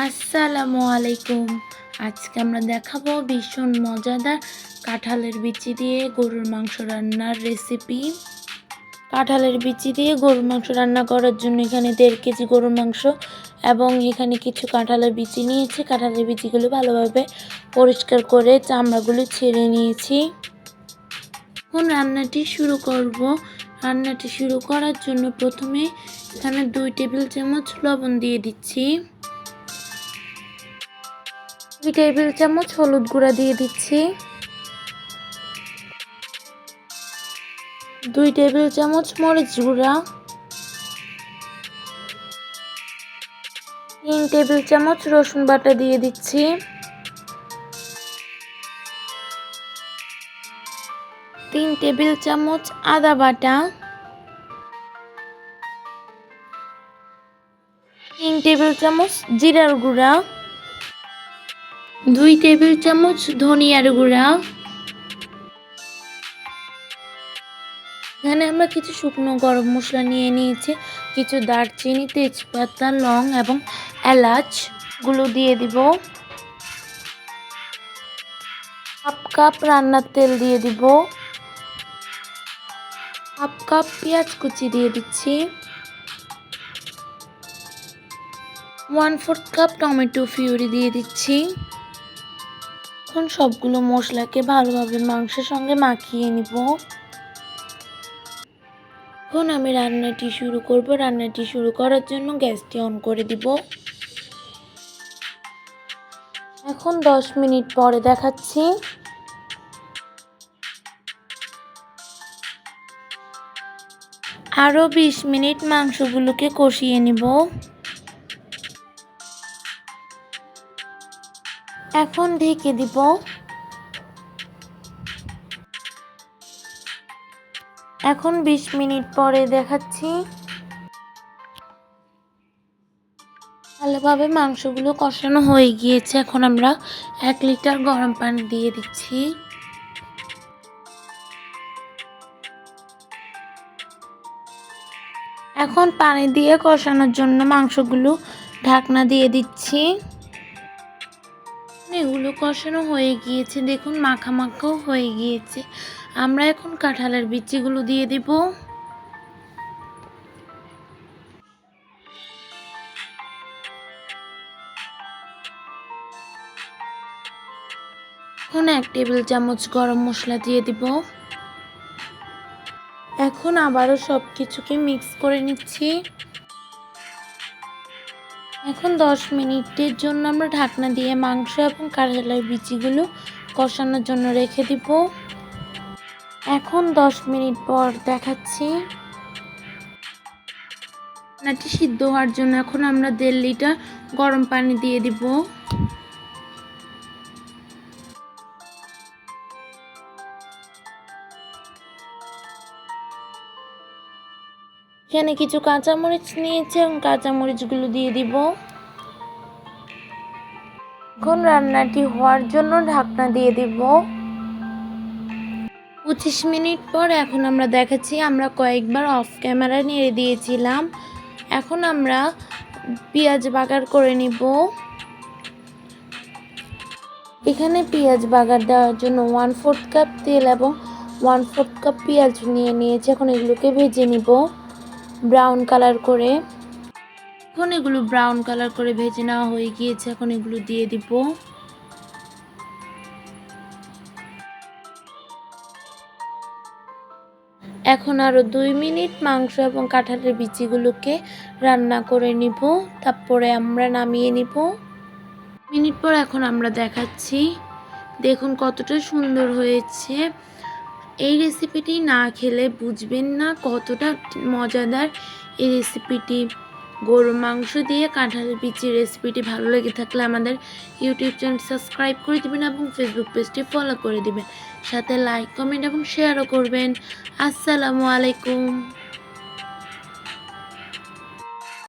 আসসালামু আলাইকুম। আজকে আমরা দেখাবো ভীষণ মজাদার কাঁঠালের বিচি দিয়ে গরুর মাংস রান্নার রেসিপি। কাঁঠালের বিচি দিয়ে গরুর মাংস রান্না করার জন্য এখানে 1.5 কেজি গরুর মাংস এবং এখানে কিছু কাঁঠালের বিচি নিয়েছি। কাঁঠালের বিচিগুলো ভালোভাবে পরিষ্কার করে চামড়াগুলো ছেড়ে নিয়েছি। এখন রান্নাটি শুরু করব। রান্নাটি শুরু করার জন্য প্রথমে এখানে 2 টেবিল চামচ লবণ দিয়ে দিচ্ছি। 2 টেবিল চামচ হলুদ গুঁড়া দিয়ে দিচ্ছি। 2 টেবিল চামচ মরিচ গুঁড়া, 3 টেবিল চামচ রসুন বাটা দিয়ে দিচ্ছি। 3 টেবিল চামচ আদা বাটা, 3 টেবিল চামচ জিরার গুঁড়া, 2 টেবিল চামচ ধনিয়ার গুঁড়া। এখানে আমরা কিছু শুকনো গরম মশলা নিয়ে নিয়েছি, কিছু দারচিনি, তেজপাতা, লং এবং এলাচ গুলো দিয়ে দিব। হাফ কাপ রান্নার তেল দিয়ে দিব। হাফ কাপ পেঁয়াজ কুচি দিয়ে দিচ্ছি। 1/4 কাপ টমেটো পিউরি দিয়ে দিচ্ছি। এখন সবগুলো মশলাকে ভালোভাবে মাংসের সঙ্গে মাখিয়ে নিব। এখন আমি রান্নাটি শুরু করব। রান্নাটি শুরু করার জন্য গ্যাসটি অন করে দিব। এখন 10 মিনিট পরে দেখাচ্ছি। আরও 20 মিনিট মাংসগুলোকে কষিয়ে নিব। এখন ঢেকে দিব। এখন 20 মিনিট পরে দেখাচ্ছি। ভালোভাবে মাংসগুলো কষানো হয়ে গিয়েছে। এখন আমরা 1 লিটার গরম পানি দিয়ে দিচ্ছি। এখন পানি দিয়ে কষানোর জন্য মাংসগুলো ঢাকনা দিয়ে দিচ্ছি। এগুলো কষানো হয়ে গিয়েছে, দেখুন মাখা মাখাও হয়ে গিয়েছে। আমরা এখন কাঁঠালের বিচিগুলো দিয়ে দিব। এখন 1 টেবিল চামচ গরম মশলা দিয়ে দিব। এখন আবারও সব কিছুকে মিক্স করে নিচ্ছি। এখন 10 মিনিটের জন্য আমরা ঢাকনা দিয়ে মাংস এবং কাঁঠালের বিচিগুলো কষানোর জন্য রেখে দিব। এখন 10 মিনিট পর দেখাচ্ছি। রান্নাটি সিদ্ধ হওয়ার জন্য এখন আমরা 1.5 লিটার গরম পানি দিয়ে দিব। এখানে কিছু কাঁচামরিচ নিয়েছি এবং কাঁচামরিচগুলো দিয়ে দিব। এখন রান্নাটি হওয়ার জন্য ঢাকনা দিয়ে দিব। 25 মিনিট পর এখন আমরা দেখাচ্ছি। আমরা কয়েকবার অফ ক্যামেরা নেড়ে দিয়েছিলাম। এখন আমরা পেঁয়াজ বাগার করে নিব। এখানে পেঁয়াজ বাগার দেওয়ার জন্য 1/4 কাপ তেল এবং 1/4 কাপ পেঁয়াজ নিয়ে নিয়েছি। এখন এগুলোকে ভেজে নিব ব্রাউন কালার করে। এখন এগুলো ব্রাউন কালার করে ভেজে নেওয়া হয়ে গিয়েছে। এখন এগুলো দিয়ে দিব। এখন আরও 2 মিনিট মাংস এবং কাঁঠালের বিচিগুলোকে রান্না করে নিব, তারপরে আমরা নামিয়ে নিব। মিনিট পর এখন আমরা দেখাচ্ছি। দেখুন কতটা সুন্দর হয়েছে। এই রেসিপিটি না খেলে বুঝবেন না কতটা মজাদার এই রেসিপিটি। গরুর মাংস দিয়ে কাঁঠালের বিচির রেসিপিটি ভালো লেগে থাকলে আমাদের ইউটিউব চ্যানেল সাবস্ক্রাইব করে দেবেন এবং ফেসবুক পেজটি ফলো করে দেবেন। সাথে লাইক, কমেন্ট এবং শেয়ারও করবেন। আসসালামু আলাইকুম।